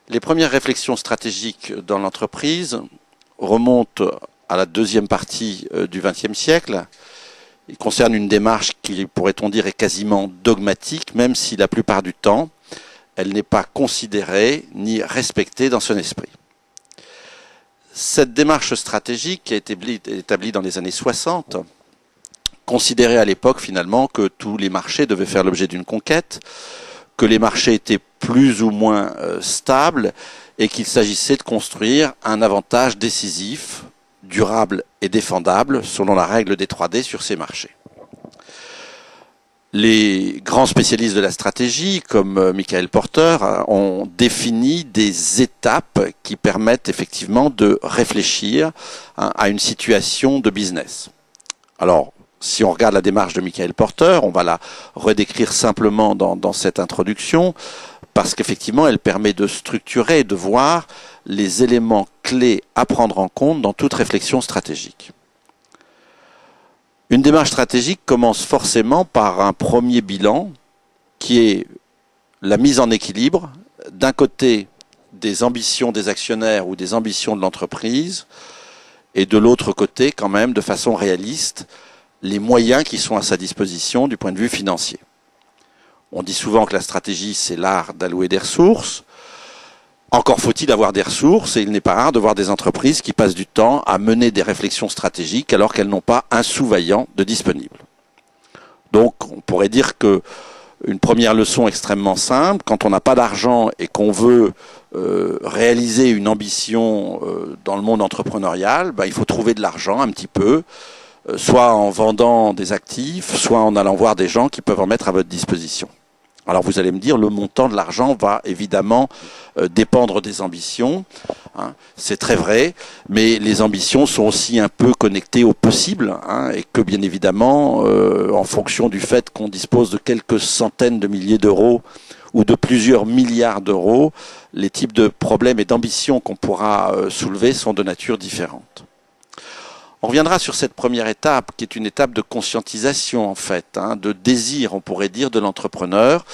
Les premières réflexions stratégiques dans l'entreprise remontent à la deuxième partie du XXe siècle. Il concerne une démarche qui, pourrait-on dire, est quasiment dogmatique, même si la plupart du temps, elle n'est pas considérée ni respectée dans son esprit. Cette démarche stratégique qui a été établie dans les années 60 considérait à l'époque finalement que tous les marchés devaient faire l'objet d'une conquête, que les marchés étaient plus ou moins stables et qu'il s'agissait de construire un avantage décisif, durable et défendable selon la règle des 3D sur ces marchés. Les grands spécialistes de la stratégie, comme Michael Porter, ont défini des étapes qui permettent effectivement de réfléchir à une situation de business. Alors, si on regarde la démarche de Michael Porter, on va la redécrire simplement dans cette introduction, parce qu'effectivement, elle permet de structurer et de voir les éléments clés à prendre en compte dans toute réflexion stratégique. Une démarche stratégique commence forcément par un premier bilan qui est la mise en équilibre, d'un côté des ambitions des actionnaires ou des ambitions de l'entreprise, et de l'autre côté, quand même, de façon réaliste, les moyens qui sont à sa disposition du point de vue financier. On dit souvent que la stratégie, c'est l'art d'allouer des ressources. Encore faut-il avoir des ressources, et il n'est pas rare de voir des entreprises qui passent du temps à mener des réflexions stratégiques alors qu'elles n'ont pas un sous-vaillant de disponible. Donc, on pourrait dire que une première leçon extrêmement simple, quand on n'a pas d'argent et qu'on veut réaliser une ambition dans le monde entrepreneurial, il faut trouver de l'argent un petit peu, soit en vendant des actifs, soit en allant voir des gens qui peuvent en mettre à votre disposition. Alors vous allez me dire, le montant de l'argent va évidemment dépendre des ambitions, hein, c'est très vrai, mais les ambitions sont aussi un peu connectées au possible, hein, et que bien évidemment, en fonction du fait qu'on dispose de quelques centaines de milliers d'euros ou de plusieurs milliards d'euros, les types de problèmes et d'ambitions qu'on pourra soulever sont de nature différente. On reviendra sur cette première étape, qui est une étape de conscientisation, en fait, hein, de désir, on pourrait dire, de l'entrepreneur.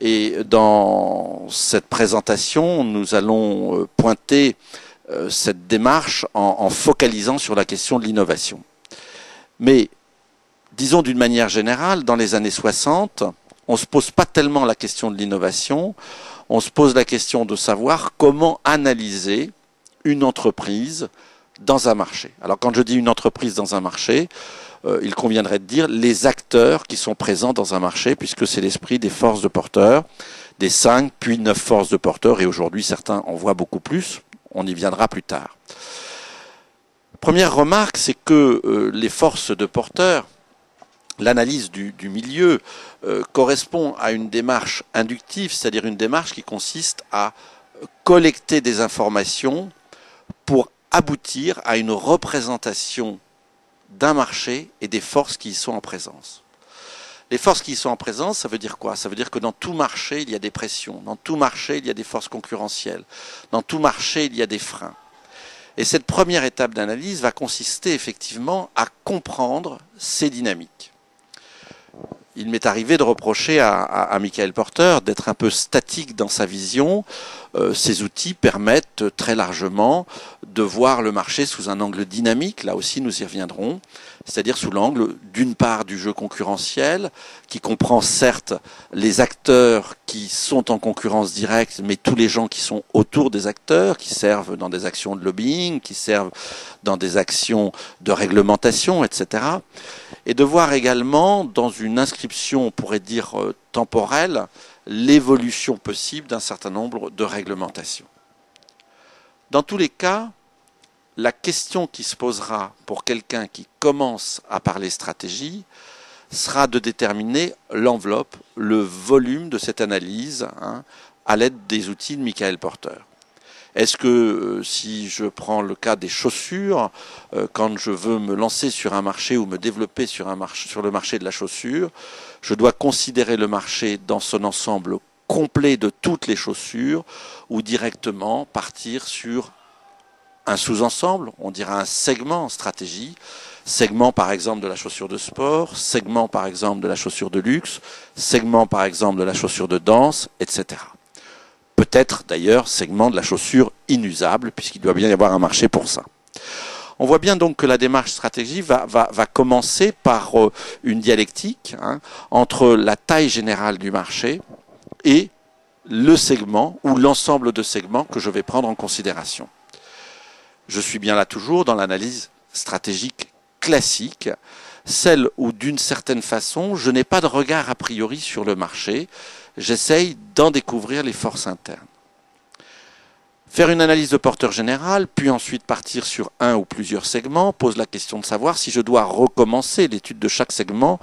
Et dans cette présentation, nous allons pointer cette démarche en focalisant sur la question de l'innovation. Mais, disons d'une manière générale, dans les années 60, on ne se pose pas tellement la question de l'innovation, on se pose la question de savoir comment analyser une entreprise dans un marché. Alors quand je dis une entreprise dans un marché, il conviendrait de dire les acteurs qui sont présents dans un marché, puisque c'est l'esprit des forces de porteurs, des 5 puis 9 forces de porteurs, et aujourd'hui certains en voient beaucoup plus, on y viendra plus tard. Première remarque, c'est que les forces de porteurs, l'analyse du milieu correspond à une démarche inductive, c'est-à-dire une démarche qui consiste à collecter des informations pour aboutir à une représentation d'un marché et des forces qui y sont en présence. Les forces qui y sont en présence, ça veut dire quoi? Ça veut dire que dans tout marché, il y a des pressions. Dans tout marché, il y a des forces concurrentielles. Dans tout marché, il y a des freins. Et cette première étape d'analyse va consister effectivement à comprendre ces dynamiques. Il m'est arrivé de reprocher à Michael Porter d'être un peu statique dans sa vision. Ces outils permettent très largement de voir le marché sous un angle dynamique, là aussi nous y reviendrons, c'est-à-dire sous l'angle d'une part du jeu concurrentiel, qui comprend certes les acteurs qui sont en concurrence directe, mais tous les gens qui sont autour des acteurs, qui servent dans des actions de lobbying, qui servent dans des actions de réglementation, etc. Et de voir également dans une inscription, on pourrait dire temporelle, l'évolution possible d'un certain nombre de réglementations. Dans tous les cas, la question qui se posera pour quelqu'un qui commence à parler stratégie sera de déterminer l'enveloppe, le volume de cette analyse, hein, à l'aide des outils de Michael Porter. Est-ce que si je prends le cas des chaussures, quand je veux me lancer sur un marché ou me développer sur le marché de la chaussure, je dois considérer le marché dans son ensemble complet de toutes les chaussures ou directement partir sur un sous-ensemble, on dira un segment en stratégie, segment par exemple de la chaussure de sport, segment par exemple de la chaussure de luxe, segment par exemple de la chaussure de danse, etc. peut-être d'ailleurs segment de la chaussure inusable, puisqu'il doit bien y avoir un marché pour ça. On voit bien donc que la démarche stratégique va commencer par une dialectique entre la taille générale du marché et le segment ou l'ensemble de segments que je vais prendre en considération. Je suis bien là toujours dans l'analyse stratégique classique, celle où d'une certaine façon je n'ai pas de regard a priori sur le marché, j'essaye d'en découvrir les forces internes. Faire une analyse de porteur général, puis ensuite partir sur un ou plusieurs segments, pose la question de savoir si je dois recommencer l'étude de chaque segment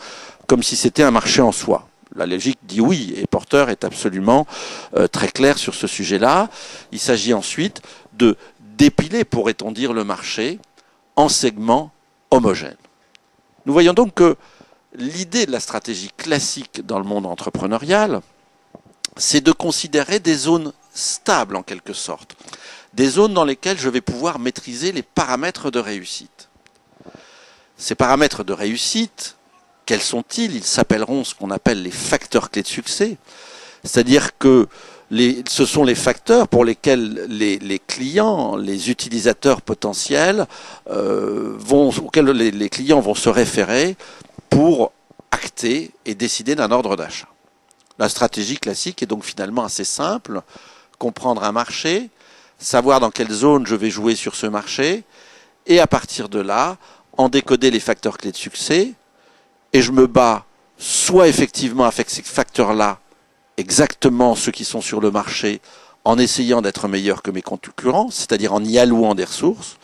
comme si c'était un marché en soi. La logique dit oui, et Porter est absolument très clair sur ce sujet-là. Il s'agit ensuite de dépiler, pourrait-on dire, le marché en segments homogènes. Nous voyons donc que l'idée de la stratégie classique dans le monde entrepreneurial, c'est de considérer des zones stables en quelque sorte, des zones dans lesquelles je vais pouvoir maîtriser les paramètres de réussite. Ces paramètres de réussite, quels sont-ils? Ils s'appelleront ce qu'on appelle les facteurs clés de succès, c'est-à-dire que ce sont les facteurs pour lesquels les clients, les utilisateurs potentiels, auxquels les clients vont se référer pour acter et décider d'un ordre d'achat. La stratégie classique est donc finalement assez simple: comprendre un marché, savoir dans quelle zone je vais jouer sur ce marché, et à partir de là, en décoder les facteurs clés de succès, et je me bats soit effectivement avec ces facteurs-là, exactement ceux qui sont sur le marché, en essayant d'être meilleur que mes concurrents, c'est-à-dire en y allouant des ressources,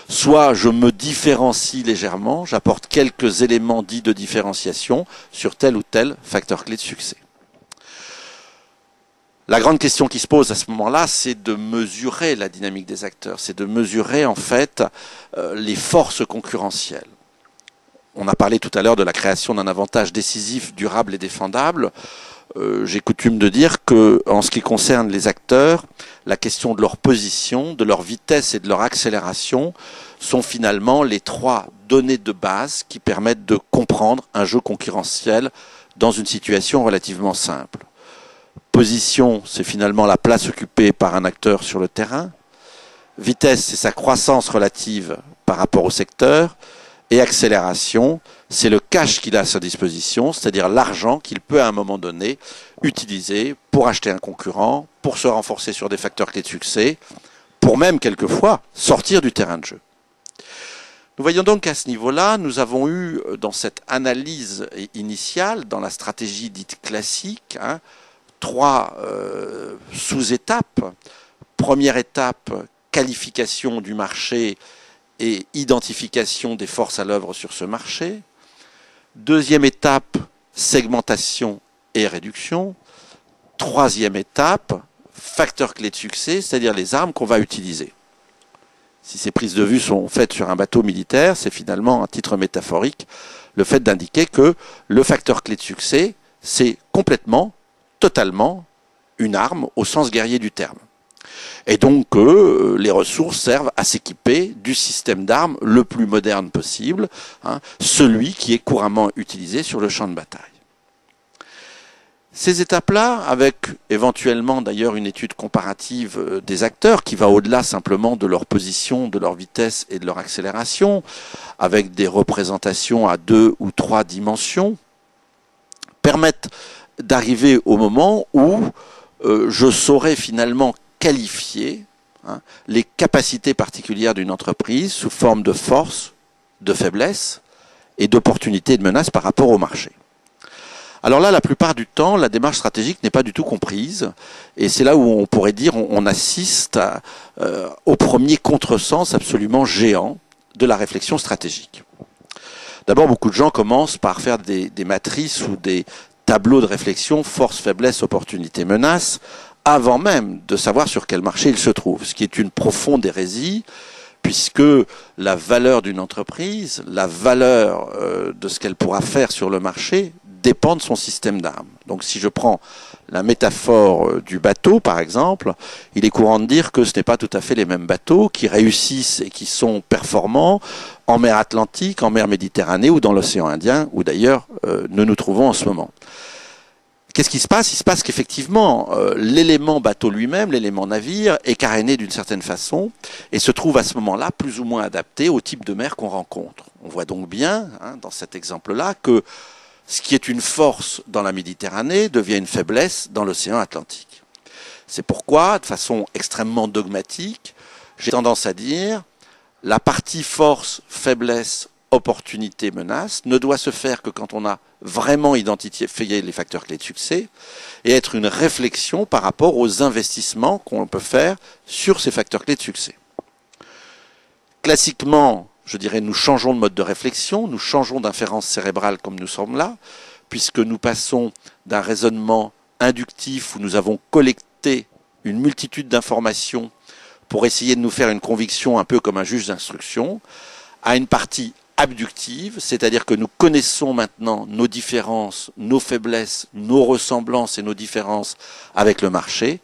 soit je me différencie légèrement, j'apporte quelques éléments dits de différenciation sur tel ou tel facteur clé de succès. La grande question qui se pose à ce moment-là, c'est de mesurer la dynamique des acteurs, c'est de mesurer en fait les forces concurrentielles. On a parlé tout à l'heure de la création d'un avantage décisif, durable et défendable. J'ai coutume de dire que, en ce qui concerne les acteurs, la question de leur position, de leur vitesse et de leur accélération sont finalement les trois données de base qui permettent de comprendre un jeu concurrentiel dans une situation relativement simple. Position, c'est finalement la place occupée par un acteur sur le terrain. Vitesse, c'est sa croissance relative par rapport au secteur. Et accélération, c'est le cash qu'il a à sa disposition, c'est-à-dire l'argent qu'il peut à un moment donné utiliser pour acheter un concurrent, pour se renforcer sur des facteurs clés de succès, pour même quelquefois sortir du terrain de jeu. Nous voyons donc qu'à ce niveau-là, nous avons eu dans cette analyse initiale, dans la stratégie dite classique, trois sous-étapes. Première étape, qualification du marché et identification des forces à l'œuvre sur ce marché. Deuxième étape, segmentation et réduction. Troisième étape, facteurs clés de succès, c'est-à-dire les armes qu'on va utiliser. Si ces prises de vue sont faites sur un bateau militaire, c'est finalement, à titre métaphorique, le fait d'indiquer que le facteur clé de succès, c'est complètement, totalement, une arme au sens guerrier du terme. Et donc les ressources servent à s'équiper du système d'armes le plus moderne possible, celui qui est couramment utilisé sur le champ de bataille. Ces étapes-là, avec éventuellement d'ailleurs une étude comparative des acteurs qui va au-delà simplement de leur position, de leur vitesse et de leur accélération, avec des représentations à 2 ou 3 dimensions, permettent d'arriver au moment où je saurai finalement qualifier les capacités particulières d'une entreprise sous forme de force, de faiblesse et d'opportunité et de menace par rapport au marché. Alors là, la plupart du temps, la démarche stratégique n'est pas du tout comprise, et c'est là où on pourrait dire on assiste au premier contresens absolument géant de la réflexion stratégique. D'abord, beaucoup de gens commencent par faire des matrices ou des tableaux de réflexion force, faiblesse, opportunité, menace, avant même de savoir sur quel marché il se trouve, ce qui est une profonde hérésie, puisque la valeur d'une entreprise, la valeur de ce qu'elle pourra faire sur le marché, dépend de son système d'armes. Donc si je prends la métaphore du bateau, par exemple, il est courant de dire que ce n'est pas tout à fait les mêmes bateaux qui réussissent et qui sont performants en mer Atlantique, en mer Méditerranée ou dans l'océan Indien, où d'ailleurs nous nous trouvons en ce moment. Qu'est-ce qui se passe? Il se passe qu'effectivement, l'élément bateau lui-même, l'élément navire, est caréné d'une certaine façon et se trouve à ce moment-là plus ou moins adapté au type de mer qu'on rencontre. On voit donc bien, dans cet exemple-là, que ce qui est une force dans la Méditerranée devient une faiblesse dans l'océan Atlantique. C'est pourquoi, de façon extrêmement dogmatique, j'ai tendance à dire la partie force, faiblesse, opportunité, menace ne doit se faire que quand on a vraiment identifié les facteurs clés de succès et être une réflexion par rapport aux investissements qu'on peut faire sur ces facteurs clés de succès. Classiquement, je dirais, nous changeons de mode de réflexion, nous changeons d'inférence cérébrale comme nous sommes là, puisque nous passons d'un raisonnement inductif où nous avons collecté une multitude d'informations pour essayer de nous faire une conviction un peu comme un juge d'instruction, à une partie abductive, c'est-à-dire que nous connaissons maintenant nos différences, nos faiblesses, nos ressemblances et nos différences avec le marché,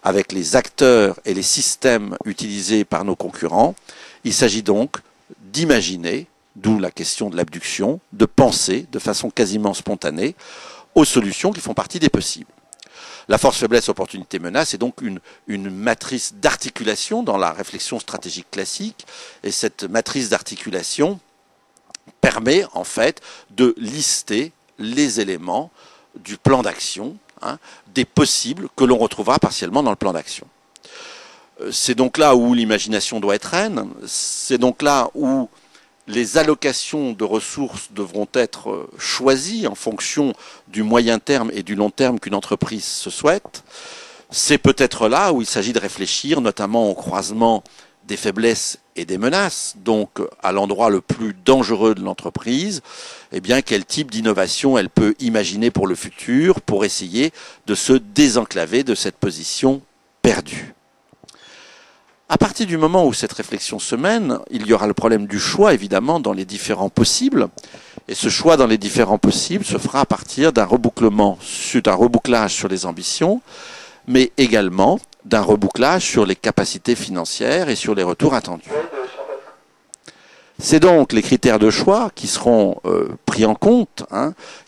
avec les acteurs et les systèmes utilisés par nos concurrents. Il s'agit donc d'imaginer, d'où la question de l'abduction, de penser de façon quasiment spontanée aux solutions qui font partie des possibles. La force, faiblesse, opportunité, menace est donc une matrice d'articulation dans la réflexion stratégique classique, et cette matrice d'articulation permet en fait de lister les éléments du plan d'action, des possibles que l'on retrouvera partiellement dans le plan d'action. C'est donc là où l'imagination doit être reine, c'est donc là où les allocations de ressources devront être choisies en fonction du moyen terme et du long terme qu'une entreprise se souhaite. C'est peut-être là où il s'agit de réfléchir notamment au croisement des faiblesses et des menaces, donc à l'endroit le plus dangereux de l'entreprise, eh bien quel type d'innovation elle peut imaginer pour le futur pour essayer de se désenclaver de cette position perdue. À partir du moment où cette réflexion se mène, il y aura le problème du choix, évidemment, dans les différents possibles. Et ce choix dans les différents possibles se fera à partir d'un rebouclage sur les ambitions, mais également d'un rebouclage sur les capacités financières et sur les retours attendus. C'est donc les critères de choix qui seront pris en compte,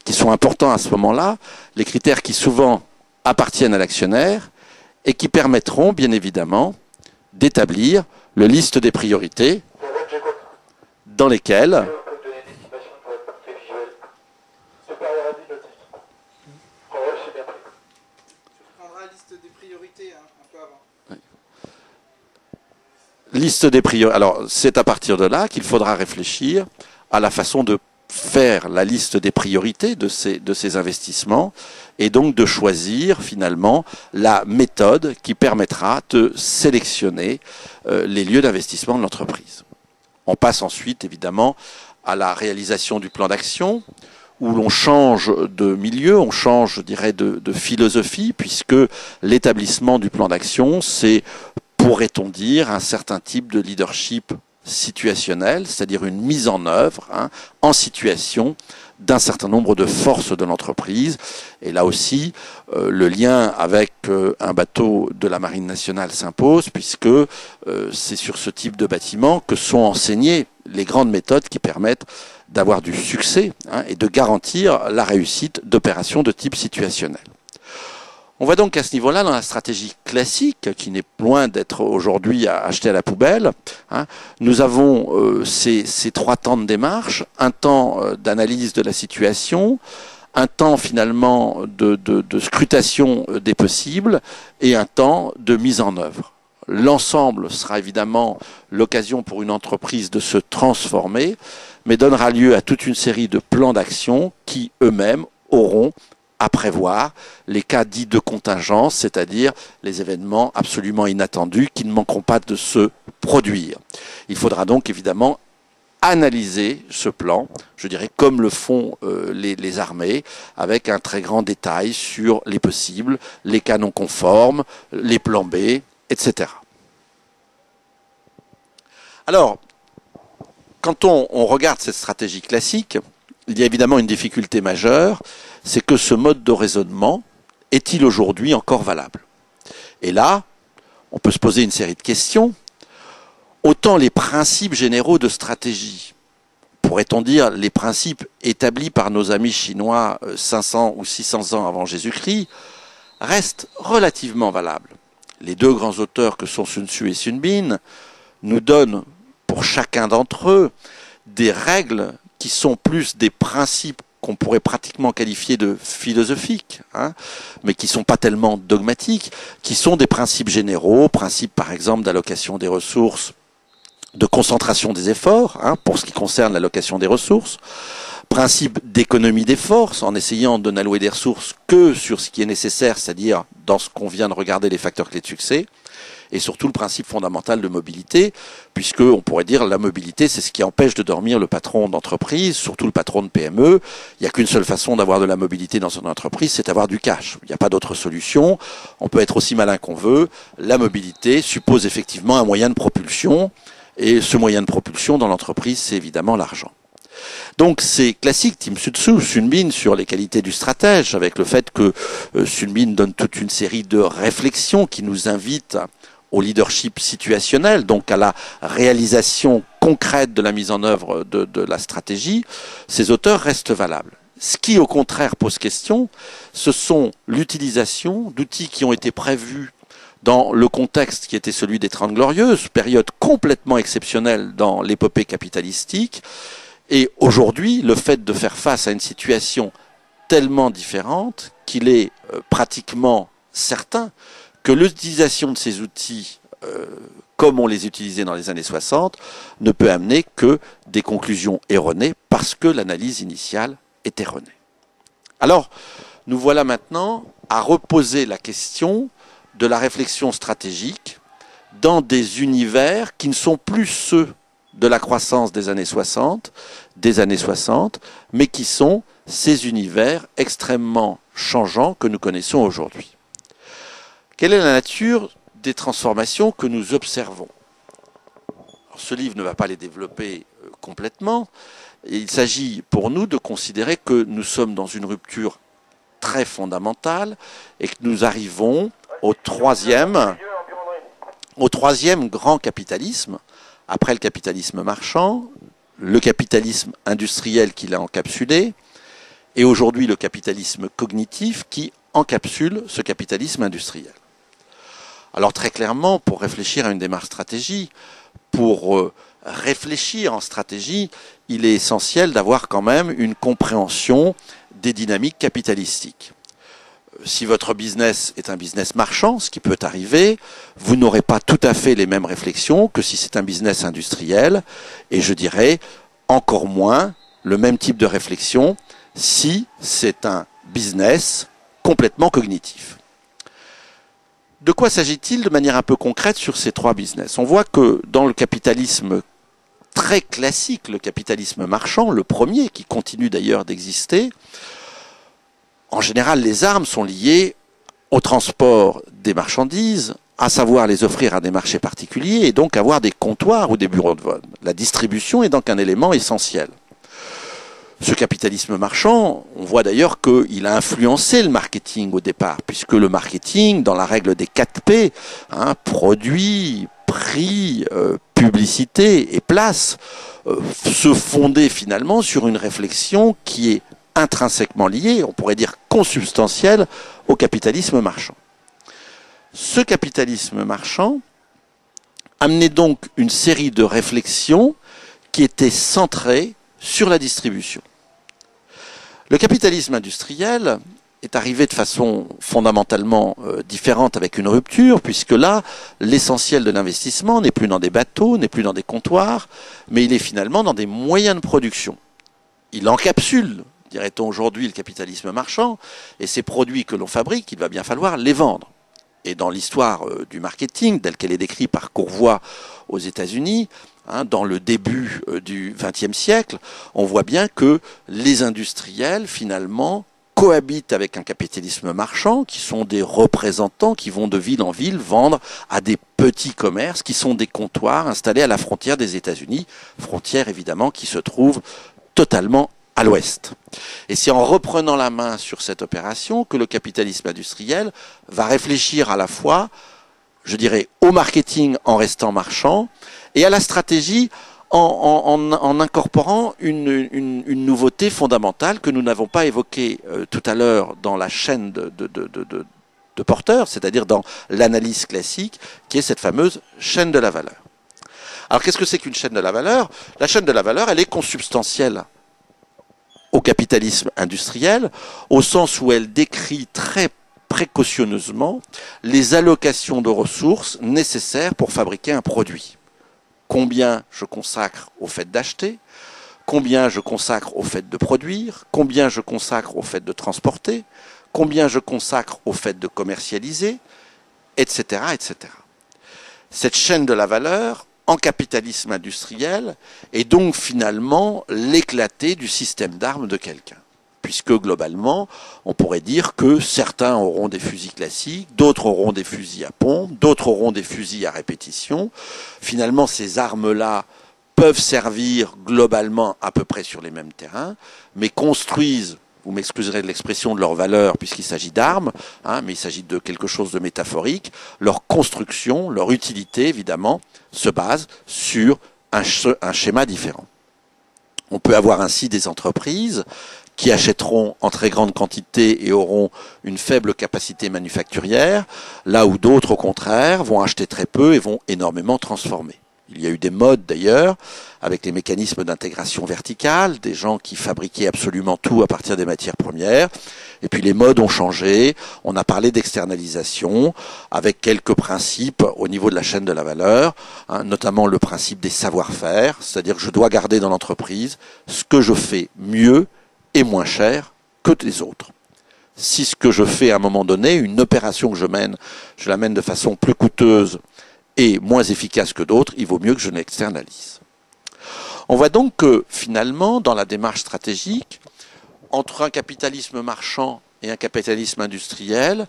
qui sont importants à ce moment-là, les critères qui souvent appartiennent à l'actionnaire et qui permettront, bien évidemment, d'établir le liste des priorités dans lesquelles liste des priorités. Alors, c'est à partir de là qu'il faudra réfléchir à la façon de faire la liste des priorités de ces investissements et donc de choisir finalement la méthode qui permettra de sélectionner les lieux d'investissement de l'entreprise. On passe ensuite évidemment à la réalisation du plan d'action où l'on change de milieu, on change, je dirais, de philosophie puisque l'établissement du plan d'action, c'est, pourrait-on dire, un certain type de leadership situationnel, c'est-à-dire une mise en œuvre en situation d'un certain nombre de forces de l'entreprise. Et là aussi, le lien avec un bateau de la Marine nationale s'impose, puisque c'est sur ce type de bâtiment que sont enseignées les grandes méthodes qui permettent d'avoir du succès et de garantir la réussite d'opérations de type situationnel. On voit donc qu'à ce niveau-là, dans la stratégie classique, qui n'est loin d'être aujourd'hui achetée à la poubelle, nous avons ces trois temps de démarche, un temps d'analyse de la situation, un temps finalement de scrutation des possibles et un temps de mise en œuvre. L'ensemble sera évidemment l'occasion pour une entreprise de se transformer, mais donnera lieu à toute une série de plans d'action qui eux-mêmes auront à prévoir les cas dits de contingence, c'est-à-dire les événements absolument inattendus qui ne manqueront pas de se produire. Il faudra donc évidemment analyser ce plan, je dirais comme le font les armées, avec un très grand détail sur les possibles, les cas non conformes, les plans B, etc. Alors, quand on regarde cette stratégie classique, il y a évidemment une difficulté majeure, c'est que ce mode de raisonnement est-il aujourd'hui encore valable? Et là, on peut se poser une série de questions. Autant les principes généraux de stratégie, on pourrait-on dire, les principes établis par nos amis chinois 500 ou 600 ans avant Jésus-Christ restent relativement valables. Les deux grands auteurs que sont Sun Tzu et Sun Bin nous donnent, pour chacun d'entre eux, des règles qui sont plus des principes qu'on pourrait pratiquement qualifier de philosophiques, mais qui ne sont pas tellement dogmatiques, qui sont des principes généraux, principes par exemple d'allocation des ressources, de concentration des efforts, pour ce qui concerne l'allocation des ressources, principe d'économie des forces, en essayant de n'allouer des ressources que sur ce qui est nécessaire, c'est-à-dire dans ce qu'on vient de regarder les facteurs clés de succès, et surtout le principe fondamental de mobilité, puisque on pourrait dire la mobilité, c'est ce qui empêche de dormir le patron d'entreprise, surtout le patron de PME. Il n'y a qu'une seule façon d'avoir de la mobilité dans une entreprise, c'est d'avoir du cash. Il n'y a pas d'autre solution. On peut être aussi malin qu'on veut. La mobilité suppose effectivement un moyen de propulsion, et ce moyen de propulsion dans l'entreprise, c'est évidemment l'argent. Donc c'est classique, Tim Sun Bin sur les qualités du stratège, avec le fait que Sun Bin donne toute une série de réflexions qui nous invitent au leadership situationnel, donc à la réalisation concrète de la mise en œuvre de la stratégie. Ces auteurs restent valables. Ce qui, au contraire, pose question, ce sont l'utilisation d'outils qui ont été prévus dans le contexte qui était celui des 30 Glorieuses, période complètement exceptionnelle dans l'épopée capitalistique. Et aujourd'hui, le fait de faire face à une situation tellement différente qu'il est pratiquement certain que l'utilisation de ces outils, comme on les utilisait dans les années 60, ne peut amener que des conclusions erronées parce que l'analyse initiale est erronée. Alors, nous voilà maintenant à reposer la question de la réflexion stratégique dans des univers qui ne sont plus ceux de la croissance des années 60, mais qui sont ces univers extrêmement changeants que nous connaissons aujourd'hui. Quelle est la nature des transformations que nous observons? Alors, ce livre ne va pas les développer complètement. Il s'agit pour nous de considérer que nous sommes dans une rupture très fondamentale et que nous arrivons au troisième grand capitalisme, après le capitalisme marchand, le capitalisme industriel qui l'a encapsulé, et aujourd'hui le capitalisme cognitif qui encapsule ce capitalisme industriel. Alors très clairement, pour réfléchir à une démarche stratégie, pour réfléchir en stratégie, il est essentiel d'avoir quand même une compréhension des dynamiques capitalistiques. Si votre business est un business marchand, ce qui peut arriver, vous n'aurez pas tout à fait les mêmes réflexions que si c'est un business industriel, et je dirais encore moins le même type de réflexion si c'est un business complètement cognitif. De quoi s'agit-il de manière un peu concrète sur ces trois business? On voit que dans le capitalisme très classique, le capitalisme marchand, le premier qui continue d'ailleurs d'exister, en général les armes sont liées au transport des marchandises, à savoir les offrir à des marchés particuliers et donc avoir des comptoirs ou des bureaux de vote. La distribution est donc un élément essentiel. Ce capitalisme marchand, on voit d'ailleurs qu'il a influencé le marketing au départ, puisque le marketing, dans la règle des 4P, produit, prix, publicité et place, se fondait finalement sur une réflexion qui est intrinsèquement liée, on pourrait dire consubstantielle, au capitalisme marchand. Ce capitalisme marchand amenait donc une série de réflexions qui étaient centrées sur la distribution. Le capitalisme industriel est arrivé de façon fondamentalement différente avec une rupture, puisque là, l'essentiel de l'investissement n'est plus dans des bateaux, n'est plus dans des comptoirs, mais il est finalement dans des moyens de production. Il encapsule, dirait-on aujourd'hui, le capitalisme marchand, et ces produits que l'on fabrique, il va bien falloir les vendre. Et dans l'histoire du marketing, telle qu'elle est décrite par Courvois aux États-Unis, dans le début du XXe siècle, on voit bien que les industriels, finalement, cohabitent avec un capitalisme marchand, qui sont des représentants qui vont de ville en ville vendre à des petits commerces, qui sont des comptoirs installés à la frontière des États-Unis, frontière évidemment qui se trouve totalement à l'ouest. Et c'est en reprenant la main sur cette opération que le capitalisme industriel va réfléchir à la fois, je dirais, au marketing en restant marchand et à la stratégie en incorporant une nouveauté fondamentale que nous n'avons pas évoquée tout à l'heure dans la chaîne de porteurs, c'est-à-dire dans l'analyse classique, qui est cette fameuse chaîne de la valeur. Alors qu'est-ce que c'est qu'une chaîne de la valeur? La chaîne de la valeur, elle est consubstantielle au capitalisme industriel, au sens où elle décrit très précautionneusement les allocations de ressources nécessaires pour fabriquer un produit. Combien je consacre au fait d'acheter, combien je consacre au fait de produire, combien je consacre au fait de transporter, combien je consacre au fait de commercialiser, etc., etc. Cette chaîne de la valeur, en capitalisme industriel, est donc finalement l'éclaté du système d'armes de quelqu'un. Puisque globalement, on pourrait dire que certains auront des fusils classiques, d'autres auront des fusils à pompe, d'autres auront des fusils à répétition. Finalement, ces armes-là peuvent servir globalement à peu près sur les mêmes terrains, mais construisent, vous m'excuserez de l'expression de leur valeur puisqu'il s'agit d'armes, mais il s'agit de quelque chose de métaphorique, leur construction, leur utilité évidemment, se base sur un schéma différent. On peut avoir ainsi des entreprises qui achèteront en très grande quantité et auront une faible capacité manufacturière, là où d'autres, au contraire, vont acheter très peu et vont énormément transformer. Il y a eu des modes d'ailleurs, avec les mécanismes d'intégration verticale, des gens qui fabriquaient absolument tout à partir des matières premières, et puis les modes ont changé, on a parlé d'externalisation, avec quelques principes au niveau de la chaîne de la valeur, notamment le principe des savoir-faire, c'est-à-dire que je dois garder dans l'entreprise ce que je fais mieux et moins cher que les autres. Si ce que je fais à un moment donné, une opération que je la mène de façon plus coûteuse et moins efficace que d'autres, il vaut mieux que je l'externalise. On voit donc que finalement, dans la démarche stratégique, entre un capitalisme marchand et un capitalisme industriel,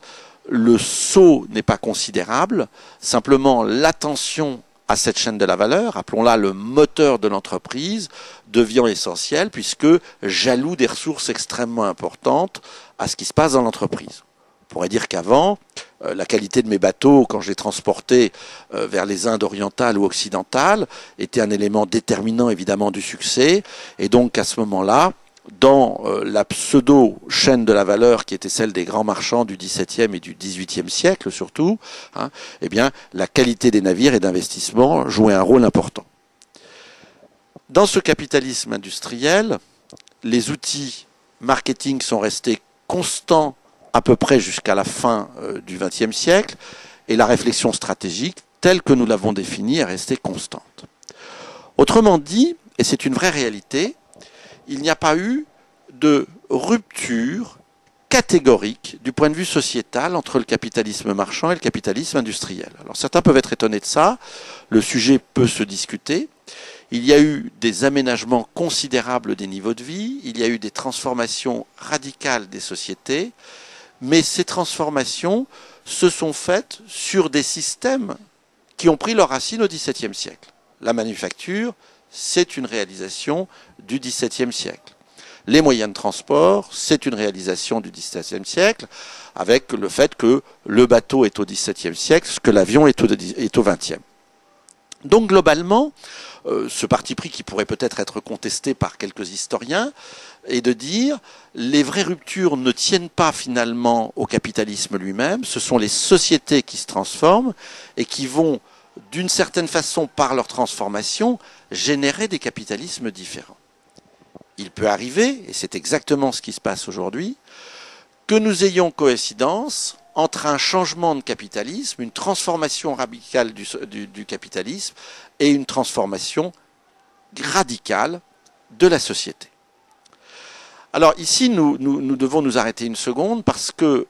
le saut n'est pas considérable, simplement l'attention à cette chaîne de la valeur, appelons-la le moteur de l'entreprise, devient essentiel puisque j'alloue des ressources extrêmement importantes à ce qui se passe dans l'entreprise. On pourrait dire qu'avant, la qualité de mes bateaux, quand je les transportais vers les Indes orientales ou occidentales, était un élément déterminant évidemment du succès, et donc à ce moment-là, dans la pseudo-chaîne de la valeur qui était celle des grands marchands du XVIIe et du XVIIIe siècle surtout, eh bien, la qualité des navires et d'investissement jouait un rôle important. Dans ce capitalisme industriel, les outils marketing sont restés constants à peu près jusqu'à la fin du XXe siècle, et la réflexion stratégique, telle que nous l'avons définie, est restée constante. Autrement dit, et c'est une vraie réalité, il n'y a pas eu de rupture catégorique du point de vue sociétal entre le capitalisme marchand et le capitalisme industriel. Alors certains peuvent être étonnés de ça, le sujet peut se discuter. Il y a eu des aménagements considérables des niveaux de vie, il y a eu des transformations radicales des sociétés, mais ces transformations se sont faites sur des systèmes qui ont pris leur racine au XVIIe siècle. La manufacture, c'est une réalisation du XVIIe siècle. Les moyens de transport, c'est une réalisation du XVIIe siècle, avec le fait que le bateau est au XVIIe siècle, que l'avion est au XXe. Donc globalement, ce parti pris qui pourrait peut-être être contesté par quelques historiens est de dire les vraies ruptures ne tiennent pas finalement au capitalisme lui-même, ce sont les sociétés qui se transforment et qui vont d'une certaine façon par leur transformation générer des capitalismes différents. Il peut arriver, et c'est exactement ce qui se passe aujourd'hui, que nous ayons coïncidence entre un changement de capitalisme, une transformation radicale du capitalisme et une transformation radicale de la société. Alors ici, nous devons nous arrêter une seconde parce que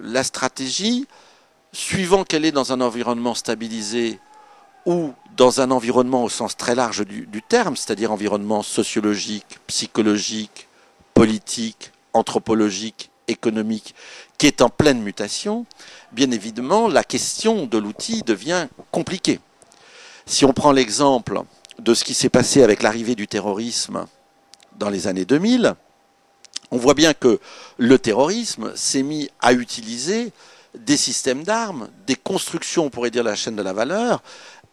la stratégie, suivant qu'elle est dans un environnement stabilisé ou dans un environnement au sens très large du terme, c'est-à-dire environnement sociologique, psychologique, politique, anthropologique, économique, qui est en pleine mutation, bien évidemment, la question de l'outil devient compliquée. Si on prend l'exemple de ce qui s'est passé avec l'arrivée du terrorisme dans les années 2000, on voit bien que le terrorisme s'est mis à utiliser des systèmes d'armes, des constructions, on pourrait dire, de la chaîne de la valeur,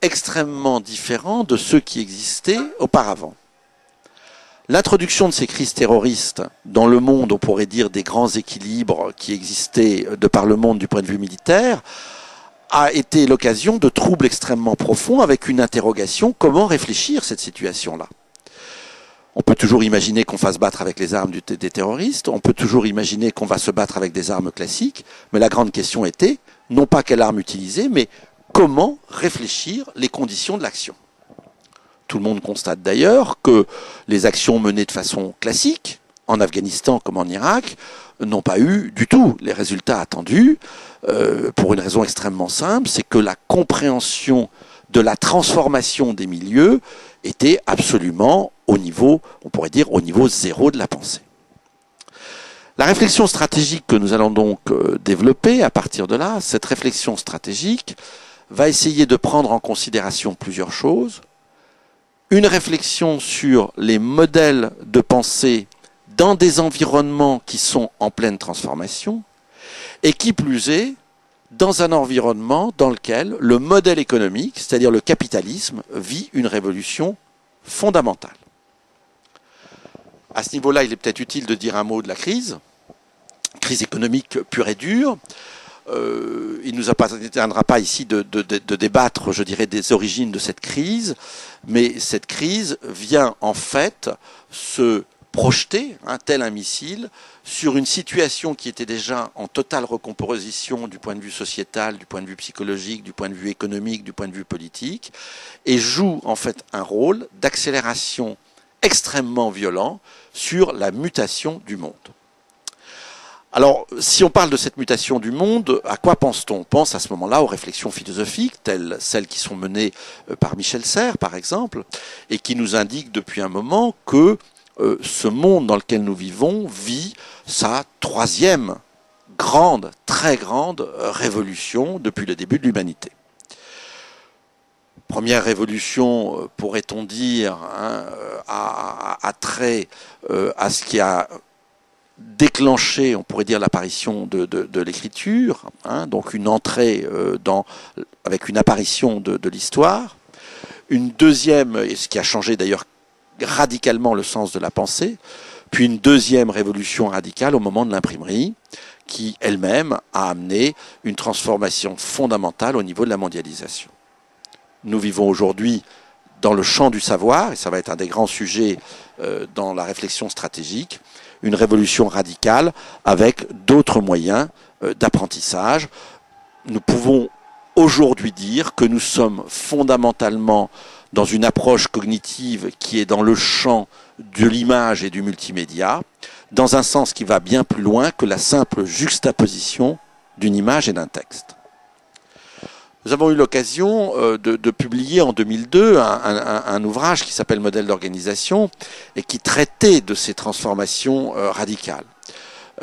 extrêmement différents de ceux qui existaient auparavant. L'introduction de ces crises terroristes dans le monde, on pourrait dire des grands équilibres qui existaient de par le monde du point de vue militaire, a été l'occasion de troubles extrêmement profonds avec une interrogation: comment réfléchir cette situation-là? On peut toujours imaginer qu'on va se battre avec les armes des terroristes, on peut toujours imaginer qu'on va se battre avec des armes classiques, mais la grande question était, non pas quelle arme utiliser, mais comment réfléchir les conditions de l'action. Tout le monde constate d'ailleurs que les actions menées de façon classique, en Afghanistan comme en Irak, n'ont pas eu du tout les résultats attendus, pour une raison extrêmement simple, c'est que la compréhension de la transformation des milieux était absolument au niveau, on pourrait dire, au niveau zéro de la pensée. La réflexion stratégique que nous allons donc développer à partir de là, cette réflexion stratégique va essayer de prendre en considération plusieurs choses. Une réflexion sur les modèles de pensée dans des environnements qui sont en pleine transformation, et qui plus est, dans un environnement dans lequel le modèle économique, c'est-à-dire le capitalisme, vit une révolution fondamentale. À ce niveau-là, il est peut-être utile de dire un mot de la crise économique pure et dure. Il ne nous appartiendra pas ici de débattre, je dirais, des origines de cette crise, mais cette crise vient en fait se projeter, tel un missile, sur une situation qui était déjà en totale recomposition du point de vue sociétal, du point de vue psychologique, du point de vue économique, du point de vue politique, et joue en fait un rôle d'accélération extrêmement violent sur la mutation du monde. Alors, si on parle de cette mutation du monde, à quoi pense-t-on? On pense à ce moment-là aux réflexions philosophiques, telles celles qui sont menées par Michel Serres, par exemple, et qui nous indiquent depuis un moment que ce monde dans lequel nous vivons vit sa troisième grande, très grande révolution depuis le début de l'humanité. Première révolution, pourrait-on dire, a trait à ce qui a déclenché, on pourrait dire, l'apparition de l'écriture, donc une entrée avec une apparition de l'histoire. Une deuxième, et ce qui a changé d'ailleurs radicalement le sens de la pensée, puis une deuxième révolution radicale au moment de l'imprimerie, qui elle-même a amené une transformation fondamentale au niveau de la mondialisation. Nous vivons aujourd'hui dans le champ du savoir, et ça va être un des grands sujets dans la réflexion stratégique, une révolution radicale avec d'autres moyens d'apprentissage. Nous pouvons aujourd'hui dire que nous sommes fondamentalement dans une approche cognitive qui est dans le champ de l'image et du multimédia, dans un sens qui va bien plus loin que la simple juxtaposition d'une image et d'un texte. Nous avons eu l'occasion de publier en 2002 un ouvrage qui s'appelle Modèle d'organisation et qui traitait de ces transformations radicales.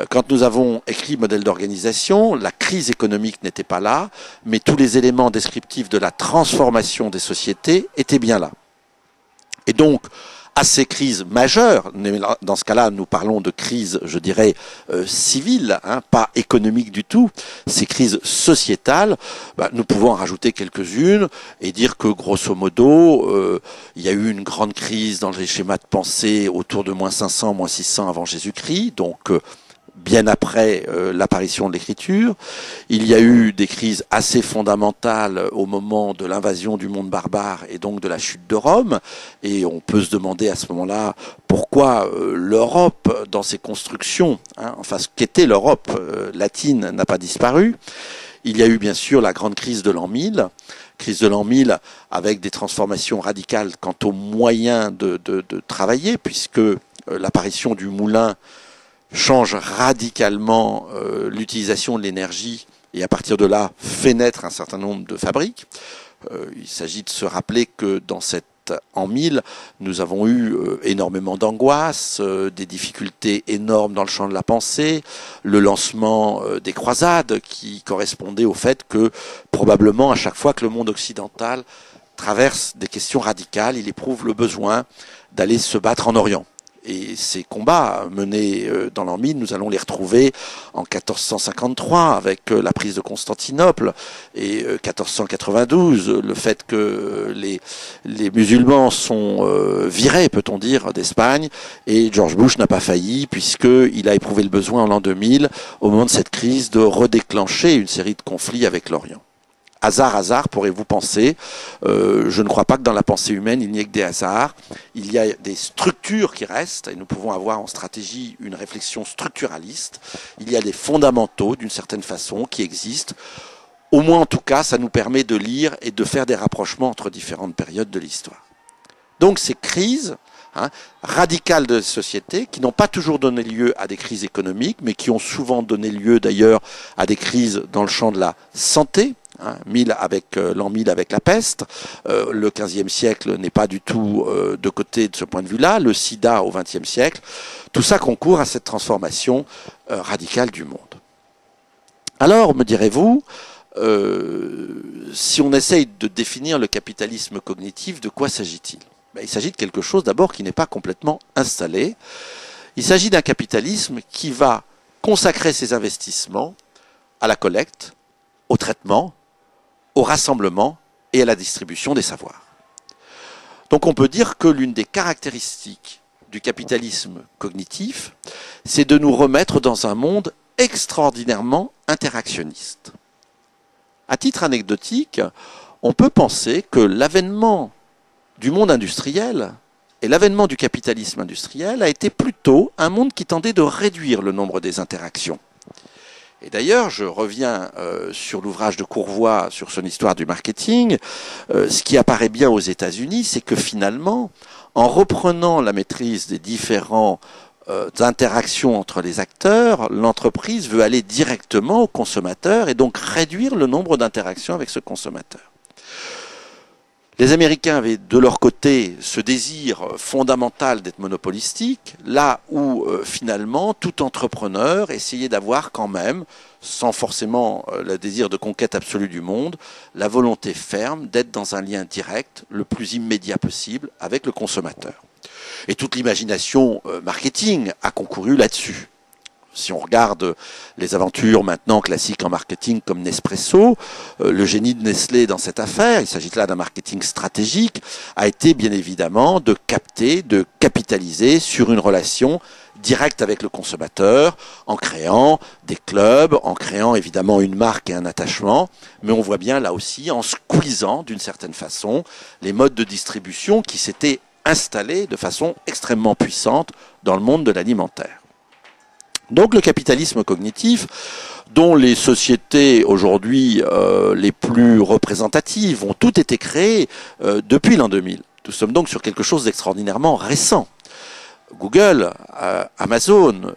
Quand nous avons écrit Modèle d'organisation, la crise économique n'était pas là, mais tous les éléments descriptifs de la transformation des sociétés étaient bien là. Et donc, à ces crises majeures, dans ce cas-là, nous parlons de crises, je dirais, civiles, pas économiques du tout, ces crises sociétales, nous pouvons en rajouter quelques-unes et dire que, grosso modo, il y a eu une grande crise dans les schémas de pensée autour de moins 500, moins 600 avant Jésus-Christ, donc bien après l'apparition de l'écriture. Il y a eu des crises assez fondamentales au moment de l'invasion du monde barbare et donc de la chute de Rome. Et on peut se demander à ce moment-là pourquoi l'Europe, dans ses constructions, enfin ce qu'était l'Europe latine, n'a pas disparu. Il y a eu bien sûr la grande crise de l'an 1000, avec des transformations radicales quant aux moyens de travailler, puisque l'apparition du moulin change radicalement l'utilisation de l'énergie et à partir de là fait naître un certain nombre de fabriques. Il s'agit de se rappeler que dans cette an 1000, nous avons eu énormément d'angoisse, des difficultés énormes dans le champ de la pensée, le lancement des croisades qui correspondait au fait que probablement à chaque fois que le monde occidental traverse des questions radicales, il éprouve le besoin d'aller se battre en Orient. Et ces combats menés dans l'an 1000, nous allons les retrouver en 1453 avec la prise de Constantinople et 1492, le fait que les musulmans sont virés, peut-on dire, d'Espagne, et George Bush n'a pas failli puisqu'il a éprouvé le besoin en l'an 2000, au moment de cette crise, de redéclencher une série de conflits avec l'Orient. Hasard, pourrez-vous penser. Je ne crois pas que dans la pensée humaine, il n'y ait que des hasards. Il y a des structures qui restent, et nous pouvons avoir en stratégie une réflexion structuraliste. Il y a des fondamentaux, d'une certaine façon, qui existent. Au moins, en tout cas, ça nous permet de lire et de faire des rapprochements entre différentes périodes de l'histoire. Donc, ces crises radicales de société, qui n'ont pas toujours donné lieu à des crises économiques, mais qui ont souvent donné lieu, d'ailleurs, à des crises dans le champ de la santé, l'an 1000 avec la peste, le XVe siècle n'est pas du tout de côté de ce point de vue-là, le sida au XXe siècle, tout ça concourt à cette transformation radicale du monde. Alors, me direz-vous, si on essaye de définir le capitalisme cognitif, de quoi s'agit-il ? Il s'agit de quelque chose d'abord qui n'est pas complètement installé. Il s'agit d'un capitalisme qui va consacrer ses investissements à la collecte, au traitement, au rassemblement et à la distribution des savoirs. Donc on peut dire que l'une des caractéristiques du capitalisme cognitif, c'est de nous remettre dans un monde extraordinairement interactionniste. À titre anecdotique, on peut penser que l'avènement du monde industriel et l'avènement du capitalisme industriel a été plutôt un monde qui tendait de réduire le nombre des interactions. Et d'ailleurs, je reviens sur l'ouvrage de Courvois sur son histoire du marketing. Ce qui apparaît bien aux États-Unis, c'est que finalement, en reprenant la maîtrise des différentes interactions entre les acteurs, l'entreprise veut aller directement au consommateur et donc réduire le nombre d'interactions avec ce consommateur. Les Américains avaient de leur côté ce désir fondamental d'être monopolistique, là où finalement tout entrepreneur essayait d'avoir quand même, sans forcément le désir de conquête absolue du monde, la volonté ferme d'être dans un lien direct, le plus immédiat possible, avec le consommateur. Et toute l'imagination marketing a concouru là-dessus. Si on regarde les aventures maintenant classiques en marketing comme Nespresso, le génie de Nestlé dans cette affaire, il s'agit là d'un marketing stratégique, a été bien évidemment de capter, de capitaliser sur une relation directe avec le consommateur, en créant des clubs, en créant évidemment une marque et un attachement, mais on voit bien là aussi en squeezant d'une certaine façon les modes de distribution qui s'étaient installés de façon extrêmement puissante dans le monde de l'alimentaire. Donc le capitalisme cognitif, dont les sociétés aujourd'hui les plus représentatives ont toutes été créées depuis l'an 2000. Nous sommes donc sur quelque chose d'extraordinairement récent. Google, Amazon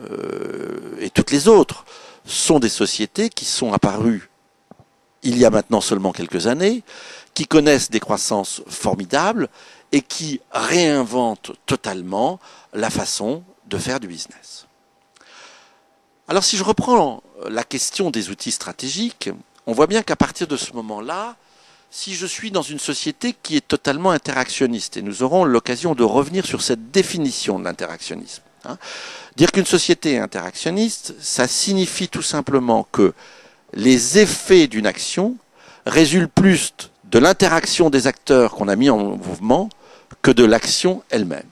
et toutes les autres sont des sociétés qui sont apparues il y a maintenant seulement quelques années, qui connaissent des croissances formidables et qui réinventent totalement la façon de faire du business. Alors si je reprends la question des outils stratégiques, on voit bien qu'à partir de ce moment-là, si je suis dans une société qui est totalement interactionniste, et nous aurons l'occasion de revenir sur cette définition de l'interactionnisme, dire qu'une société est interactionniste, ça signifie tout simplement que les effets d'une action résultent plus de l'interaction des acteurs qu'on a mis en mouvement que de l'action elle-même.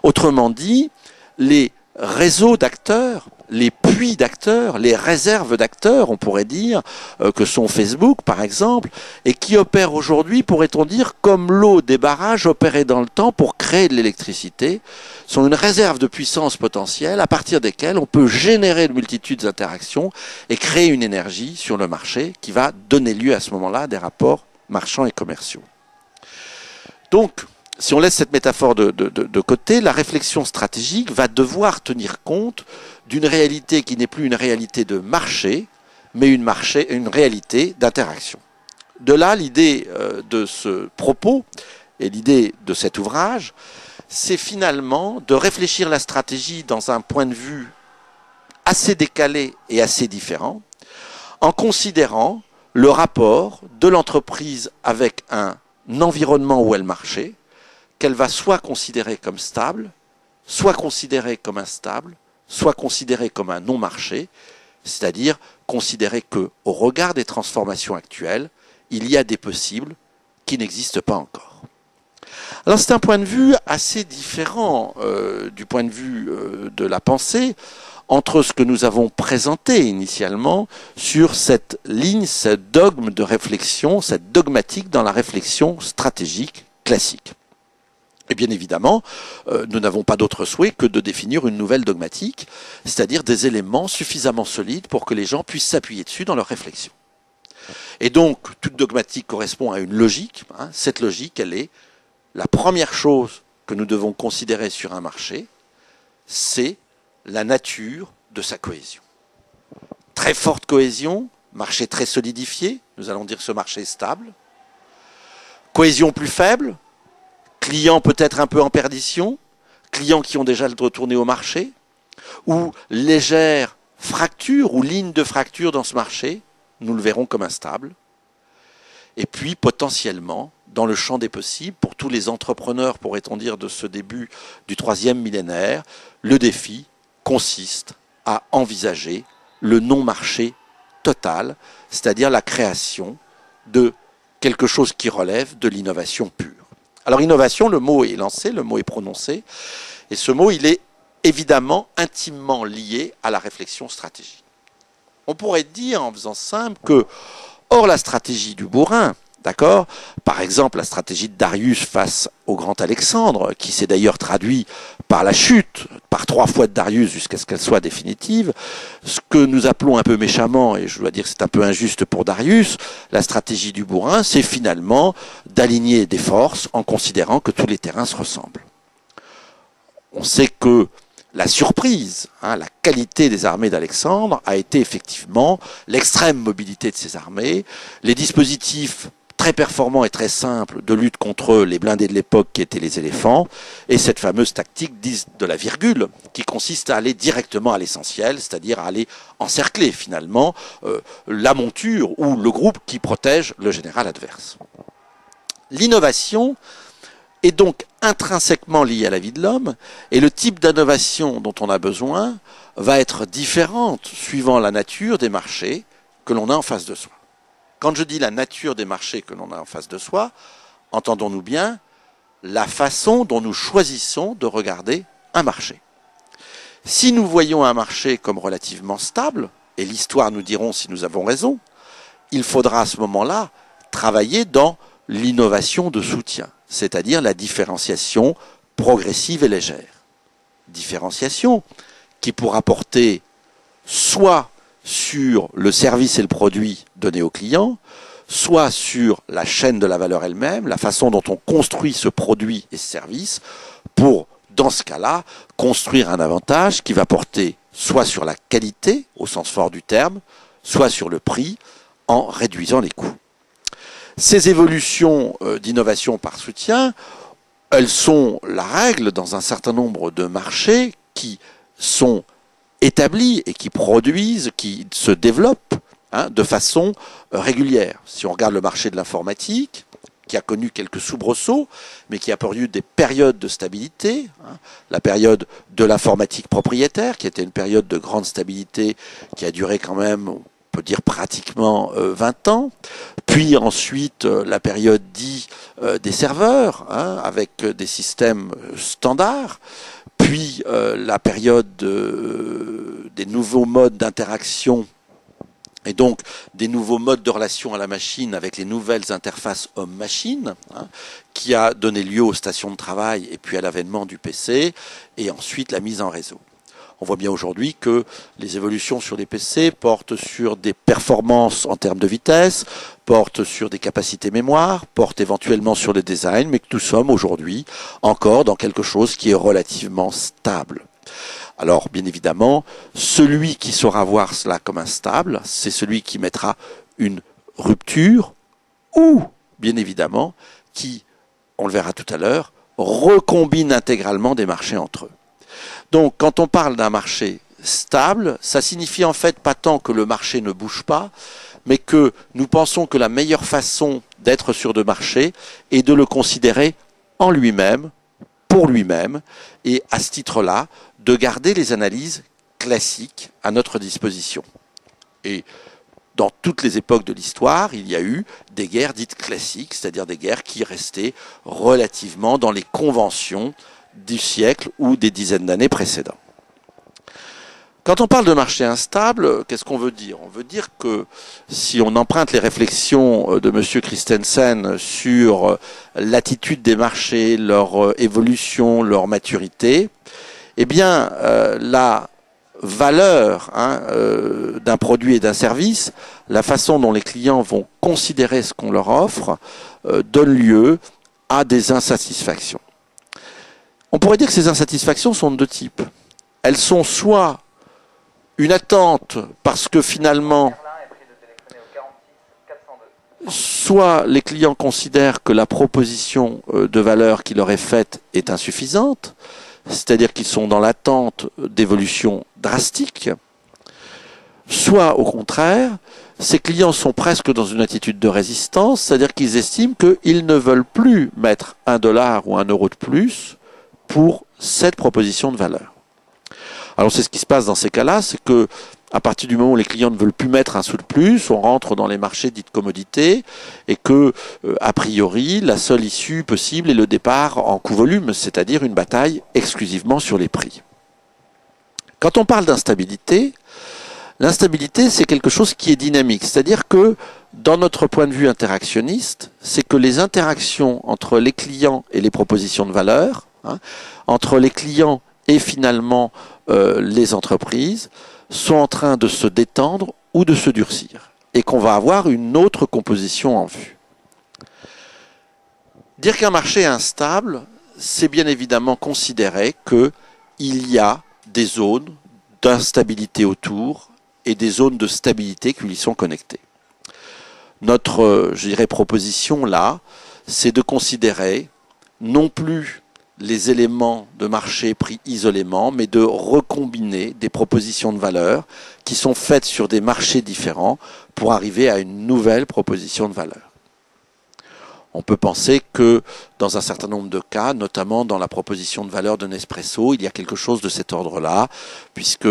Autrement dit, les réseaux d'acteurs, les puits d'acteurs, les réserves d'acteurs, on pourrait dire, que sont Facebook par exemple, et qui opèrent aujourd'hui, pourrait-on dire, comme l'eau des barrages opérait dans le temps pour créer de l'électricité, sont une réserve de puissance potentielle à partir desquelles on peut générer de multitudes d'interactions et créer une énergie sur le marché qui va donner lieu à ce moment-là à des rapports marchands et commerciaux. Donc, si on laisse cette métaphore de côté, la réflexion stratégique va devoir tenir compte d'une réalité qui n'est plus une réalité de marché, mais une réalité d'interaction. De là, l'idée de ce propos et l'idée de cet ouvrage, c'est finalement de réfléchir la stratégie dans un point de vue assez décalé et assez différent, en considérant le rapport de l'entreprise avec un environnement où elle marchait, qu'elle va soit considérer comme stable, soit considéré comme instable, soit considéré comme un non-marché, c'est-à-dire considéré que, au regard des transformations actuelles, il y a des possibles qui n'existent pas encore. Alors c'est un point de vue assez différent du point de vue de la pensée entre ce que nous avons présenté initialement sur cette ligne, ce dogme de réflexion, cette dogmatique dans la réflexion stratégique classique. Et bien évidemment, nous n'avons pas d'autre souhait que de définir une nouvelle dogmatique, c'est-à-dire des éléments suffisamment solides pour que les gens puissent s'appuyer dessus dans leur réflexion. Et donc, toute dogmatique correspond à une logique. Cette logique, elle est la première chose que nous devons considérer sur un marché, c'est la nature de sa cohésion. Très forte cohésion, marché très solidifié, nous allons dire ce marché est stable. Cohésion plus faible, clients peut-être un peu en perdition, clients qui ont déjà retourné au marché, ou légère fracture ou ligne de fracture dans ce marché, nous le verrons comme instable. Et puis potentiellement, dans le champ des possibles, pour tous les entrepreneurs, pourrait-on dire, de ce début du troisième millénaire, le défi consiste à envisager le non-marché total, c'est-à-dire la création de quelque chose qui relève de l'innovation pure. Alors innovation, le mot est lancé, le mot est prononcé, et ce mot, il est évidemment intimement lié à la réflexion stratégique. On pourrait dire, en faisant simple, que, hors la stratégie du bourrin, d'accord, par exemple la stratégie de Darius face au grand Alexandre, qui s'est d'ailleurs traduit par la chute, par 3 fois de Darius jusqu'à ce qu'elle soit définitive, ce que nous appelons un peu méchamment, et je dois dire que c'est un peu injuste pour Darius, la stratégie du bourrin, c'est finalement d'aligner des forces en considérant que tous les terrains se ressemblent. On sait que la surprise, la qualité des armées d'Alexandre a été effectivement l'extrême mobilité de ces armées, les dispositifs très performants et très simples de lutte contre les blindés de l'époque qui étaient les éléphants, et cette fameuse tactique dite de la virgule, qui consiste à aller directement à l'essentiel, c'est-à-dire à aller encercler finalement la monture ou le groupe qui protège le général adverse. L'innovation est donc intrinsèquement liée à la vie de l'homme, et le type d'innovation dont on a besoin va être différente suivant la nature des marchés que l'on a en face de soi. Quand je dis la nature des marchés que l'on a en face de soi, entendons-nous bien la façon dont nous choisissons de regarder un marché. Si nous voyons un marché comme relativement stable, et l'histoire nous diront si nous avons raison, il faudra à ce moment-là travailler dans l'innovation de soutien, c'est-à-dire la différenciation progressive et légère. Différenciation qui pourra porter soit sur le service et le produit donné au client, soit sur la chaîne de la valeur elle-même, la façon dont on construit ce produit et ce service pour, dans ce cas-là, construire un avantage qui va porter soit sur la qualité, au sens fort du terme, soit sur le prix, en réduisant les coûts. Ces évolutions d'innovation par soutien, elles sont la règle dans un certain nombre de marchés qui sont établis et qui produisent, qui se développent de façon régulière. Si on regarde le marché de l'informatique, qui a connu quelques soubresauts, mais qui a connu des périodes de stabilité, la période de l'informatique propriétaire, qui était une période de grande stabilité, qui a duré quand même, on peut dire pratiquement 20 ans, puis ensuite la période dite des serveurs, avec des systèmes standards, puis la période des nouveaux modes d'interaction et donc des nouveaux modes de relation à la machine avec les nouvelles interfaces homme-machine, qui a donné lieu aux stations de travail et puis à l'avènement du PC, et ensuite la mise en réseau. On voit bien aujourd'hui que les évolutions sur les PC portent sur des performances en termes de vitesse, portent sur des capacités mémoire, portent éventuellement sur le design, mais que nous sommes aujourd'hui encore dans quelque chose qui est relativement stable. Alors, bien évidemment, celui qui saura voir cela comme instable, c'est celui qui mettra une rupture ou, bien évidemment, qui, on le verra tout à l'heure, recombine intégralement des marchés entre eux. Donc, quand on parle d'un marché stable, ça signifie en fait pas tant que le marché ne bouge pas, mais que nous pensons que la meilleure façon d'être sur de marché est de le considérer en lui-même pour lui-même et à ce titre-là, de garder les analyses classiques à notre disposition. Et dans toutes les époques de l'histoire, il y a eu des guerres dites classiques, c'est-à-dire des guerres qui restaient relativement dans les conventions du siècle ou des dizaines d'années précédents. Quand on parle de marché instable, qu'est-ce qu'on veut dire? On veut dire que si on emprunte les réflexions de M. Christensen sur l'attitude des marchés, leur évolution, leur maturité, eh bien, la valeur d'un produit et d'un service, la façon dont les clients vont considérer ce qu'on leur offre, donne lieu à des insatisfactions. On pourrait dire que ces insatisfactions sont de deux types. Elles sont soit une attente parce que finalement, soit les clients considèrent que la proposition de valeur qui leur est faite est insuffisante, c'est-à-dire qu'ils sont dans l'attente d'évolutions drastiques, soit au contraire, ces clients sont presque dans une attitude de résistance, c'est-à-dire qu'ils estiment qu'ils ne veulent plus mettre $1 ou €1 de plus pour cette proposition de valeur. Alors c'est ce qui se passe dans ces cas-là, c'est que à partir du moment où les clients ne veulent plus mettre un sou de plus, on rentre dans les marchés dits de commodité et que, a priori, la seule issue possible est le départ en coût-volume, c'est-à-dire une bataille exclusivement sur les prix. Quand on parle d'instabilité, l'instabilité c'est quelque chose qui est dynamique, c'est-à-dire que dans notre point de vue interactionniste, c'est que les interactions entre les clients et les propositions de valeur, entre les clients et finalement les entreprises, sont en train de se détendre ou de se durcir, et qu'on va avoir une autre composition en vue. Dire qu'un marché est instable, c'est bien évidemment considérer qu'il y a des zones d'instabilité autour et des zones de stabilité qui lui sont connectées. Notre, je dirais, proposition là, c'est de considérer non plus les éléments de marché pris isolément, mais de recombiner des propositions de valeur qui sont faites sur des marchés différents pour arriver à une nouvelle proposition de valeur. On peut penser que dans un certain nombre de cas, notamment dans la proposition de valeur de Nespresso, il y a quelque chose de cet ordre-là, puisque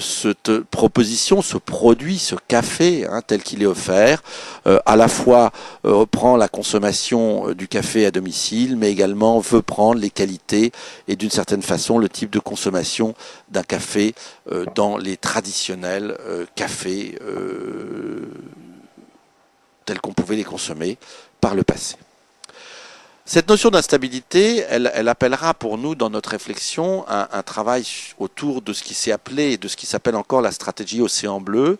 cette proposition, ce produit, ce café tel qu'il est offert, à la fois reprend la consommation du café à domicile, mais également veut prendre les qualités et d'une certaine façon le type de consommation d'un café dans les traditionnels cafés tels qu'on pouvait les consommer par le passé. Cette notion d'instabilité, elle appellera pour nous dans notre réflexion un travail autour de ce qui s'est appelé et de ce qui s'appelle encore la stratégie Océan Bleu,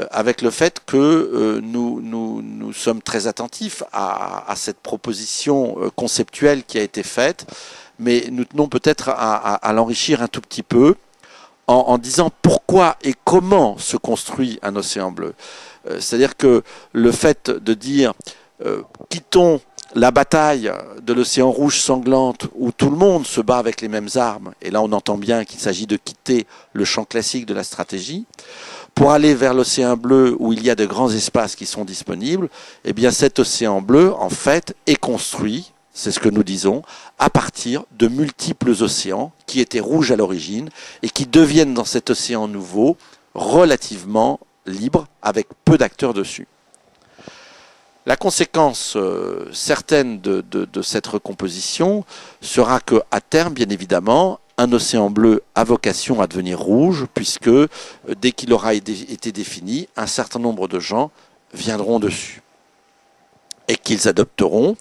avec le fait que nous sommes très attentifs à cette proposition conceptuelle qui a été faite, mais nous tenons peut-être à l'enrichir un tout petit peu en disant pourquoi et comment se construit un océan bleu. C'est-à-dire que le fait de dire quittons la bataille de l'océan rouge sanglante où tout le monde se bat avec les mêmes armes, et là on entend bien qu'il s'agit de quitter le champ classique de la stratégie, pour aller vers l'océan bleu où il y a de grands espaces qui sont disponibles, eh bien cet océan bleu en fait est construit, c'est ce que nous disons, à partir de multiples océans qui étaient rouges à l'origine et qui deviennent dans cet océan nouveau relativement libres avec peu d'acteurs dessus. La conséquence certaine de cette recomposition sera qu'à terme, bien évidemment, un océan bleu a vocation à devenir rouge, puisque dès qu'il aura été défini, un certain nombre de gens viendront dessus. Et qu'ils adopteront,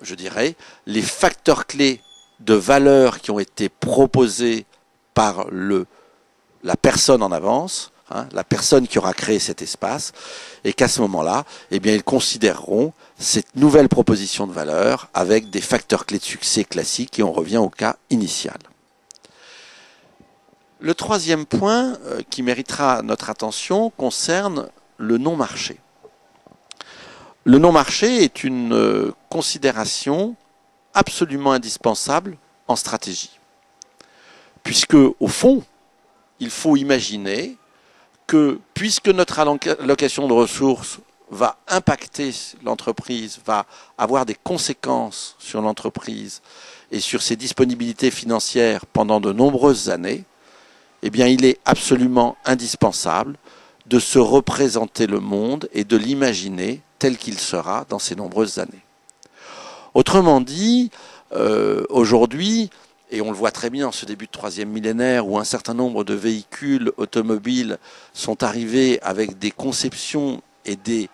je dirais, les facteurs clés de valeur qui ont été proposés par la personne en avance, la personne qui aura créé cet espace, et qu'à ce moment-là, eh bien, ils considéreront cette nouvelle proposition de valeur avec des facteurs clés de succès classiques, et on revient au cas initial. Le troisième point qui méritera notre attention concerne le non-marché. Le non-marché est une considération absolument indispensable en stratégie, puisque, au fond, il faut imaginer que, puisque notre allocation de ressources va impacter l'entreprise, va avoir des conséquences sur l'entreprise et sur ses disponibilités financières pendant de nombreuses années, eh bien, il est absolument indispensable de se représenter le monde et de l'imaginer tel qu'il sera dans ces nombreuses années. Autrement dit, aujourd'hui, et on le voit très bien en ce début de troisième millénaire où un certain nombre de véhicules automobiles sont arrivés avec des conceptions et des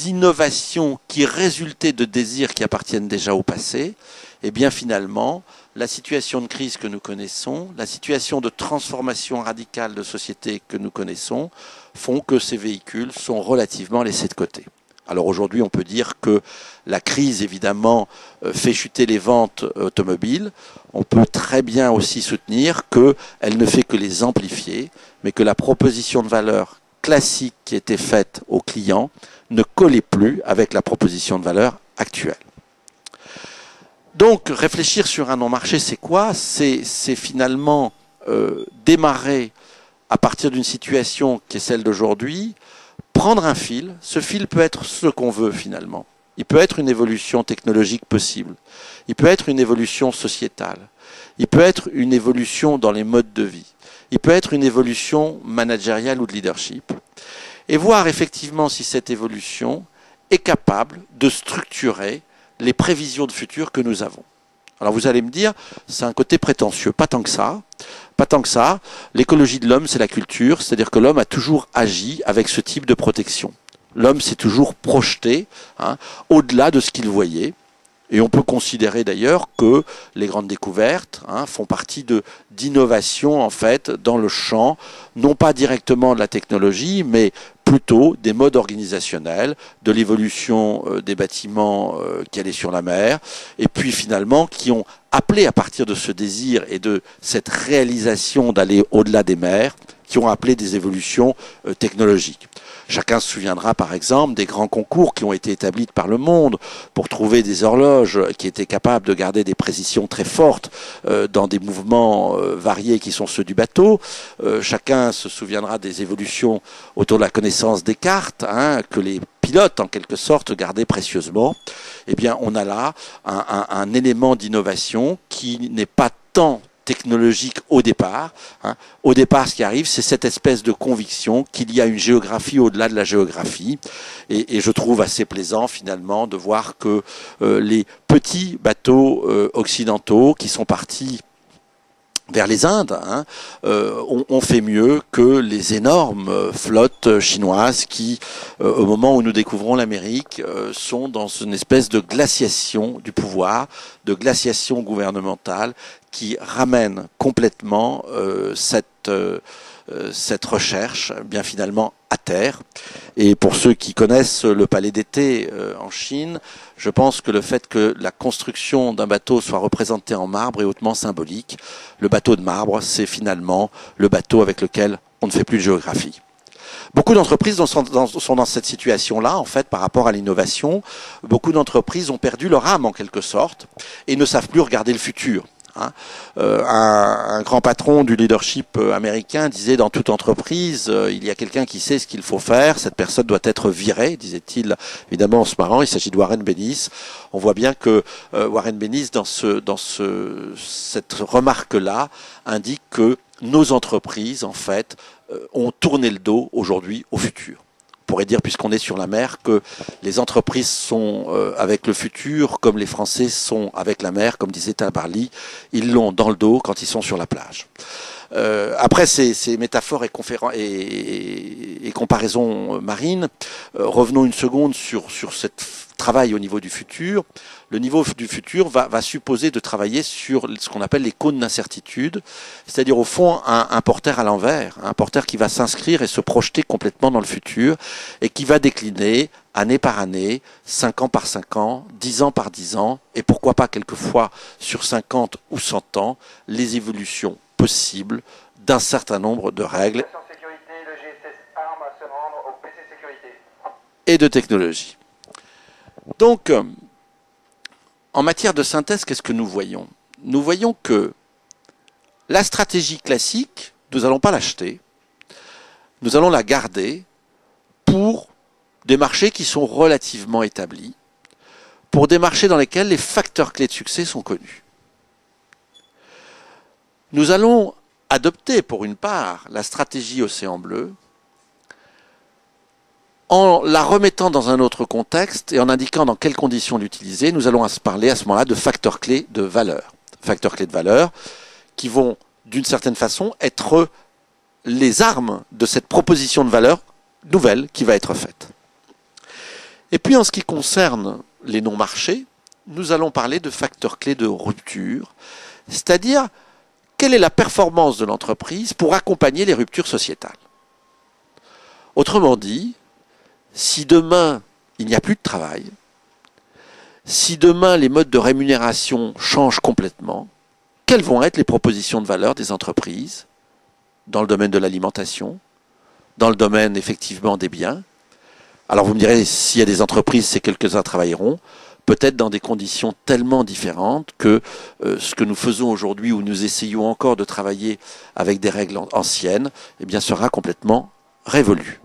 innovations qui résultaient de désirs qui appartiennent déjà au passé, et bien finalement, la situation de crise que nous connaissons, la situation de transformation radicale de société que nous connaissons, font que ces véhicules sont relativement laissés de côté. Alors aujourd'hui, on peut dire que la crise, évidemment, fait chuter les ventes automobiles. On peut très bien aussi soutenir qu'elle ne fait que les amplifier, mais que la proposition de valeur classique qui était faite aux clients ne collait plus avec la proposition de valeur actuelle. Donc, réfléchir sur un non-marché, c'est quoi? C'est finalement démarrer à partir d'une situation qui est celle d'aujourd'hui, prendre un fil. Ce fil peut être ce qu'on veut finalement. Il peut être une évolution technologique possible. Il peut être une évolution sociétale. Il peut être une évolution dans les modes de vie. Il peut être une évolution managériale ou de leadership. Et voir effectivement si cette évolution est capable de structurer les prévisions de futur que nous avons. Alors vous allez me dire, c'est un côté prétentieux. Pas tant que ça. Pas tant que ça. L'écologie de l'homme, c'est la culture. C'est-à-dire que l'homme a toujours agi avec ce type de protection. L'homme s'est toujours projeté au-delà de ce qu'il voyait. Et on peut considérer d'ailleurs que les grandes découvertes font partie d'innovations en fait dans le champ, non pas directement de la technologie, mais plutôt des modes organisationnels, de l'évolution des bâtiments qui allaient sur la mer, et puis finalement qui ont appelé à partir de ce désir et de cette réalisation d'aller au-delà des mers, qui ont appelé des évolutions technologiques. Chacun se souviendra par exemple des grands concours qui ont été établis par le monde pour trouver des horloges qui étaient capables de garder des précisions très fortes dans des mouvements variés qui sont ceux du bateau. Chacun se souviendra des évolutions autour de la connaissance des cartes que les pilotes en quelque sorte gardaient précieusement. Eh bien on a là un élément d'innovation qui n'est pas tant technologique au départ. Au départ, ce qui arrive, c'est cette espèce de conviction qu'il y a une géographie au-delà de la géographie. Et je trouve assez plaisant, finalement, de voir que les petits bateaux occidentaux qui sont partis vers les Indes, on fait mieux que les énormes flottes chinoises qui, au moment où nous découvrons l'Amérique, sont dans une espèce de glaciation du pouvoir, de glaciation gouvernementale qui ramène complètement cette recherche, bien finalement, à terre. Et pour ceux qui connaissent le palais d'été en Chine, je pense que le fait que la construction d'un bateau soit représentée en marbre est hautement symbolique. Le bateau de marbre, c'est finalement le bateau avec lequel on ne fait plus de géographie. Beaucoup d'entreprises sont dans cette situation-là, en fait, par rapport à l'innovation. Beaucoup d'entreprises ont perdu leur âme, en quelque sorte, et ne savent plus regarder le futur. Un grand patron du leadership américain disait dans toute entreprise, il y a quelqu'un qui sait ce qu'il faut faire, cette personne doit être virée, disait-il évidemment en se marrant, il s'agit de Warren Bennis. On voit bien que Warren Bennis, dans cette remarque-là, indique que nos entreprises, en fait, ont tourné le dos aujourd'hui au futur. On pourrait dire, puisqu'on est sur la mer, que les entreprises sont avec le futur comme les Français sont avec la mer, comme disait Tabarly, ils l'ont dans le dos quand ils sont sur la plage. Après ces métaphores et comparaisons marines, revenons une seconde sur ce travail au niveau du futur. Le niveau du futur va supposer de travailler sur ce qu'on appelle les cônes d'incertitude, c'est-à-dire au fond un porteur à l'envers, un porteur qui va s'inscrire et se projeter complètement dans le futur et qui va décliner année par année, 5 ans par 5 ans, 10 ans par 10 ans, et pourquoi pas quelquefois sur 50 ou 100 ans, les évolutions possibles d'un certain nombre de règles et de technologies. Donc, en matière de synthèse, qu'est-ce que nous voyons? Nous voyons que la stratégie classique, nous n'allons pas l'acheter, nous allons la garder pour des marchés qui sont relativement établis, pour des marchés dans lesquels les facteurs clés de succès sont connus. Nous allons adopter, pour une part, la stratégie Océan Bleu, en la remettant dans un autre contexte et en indiquant dans quelles conditions l'utiliser. Nous allons parler à ce moment-là de facteurs clés de valeur. Facteurs clés de valeur qui vont, d'une certaine façon, être les armes de cette proposition de valeur nouvelle qui va être faite. Et puis en ce qui concerne les non-marchés, nous allons parler de facteurs clés de rupture, c'est-à-dire quelle est la performance de l'entreprise pour accompagner les ruptures sociétales. Autrement dit, si demain il n'y a plus de travail, si demain les modes de rémunération changent complètement, quelles vont être les propositions de valeur des entreprises dans le domaine de l'alimentation, dans le domaine effectivement des biens? Alors vous me direz, s'il y a des entreprises, c'est quelques-uns travailleront, peut-être dans des conditions tellement différentes que ce que nous faisons aujourd'hui, où nous essayons encore de travailler avec des règles anciennes, eh bien sera complètement révolu.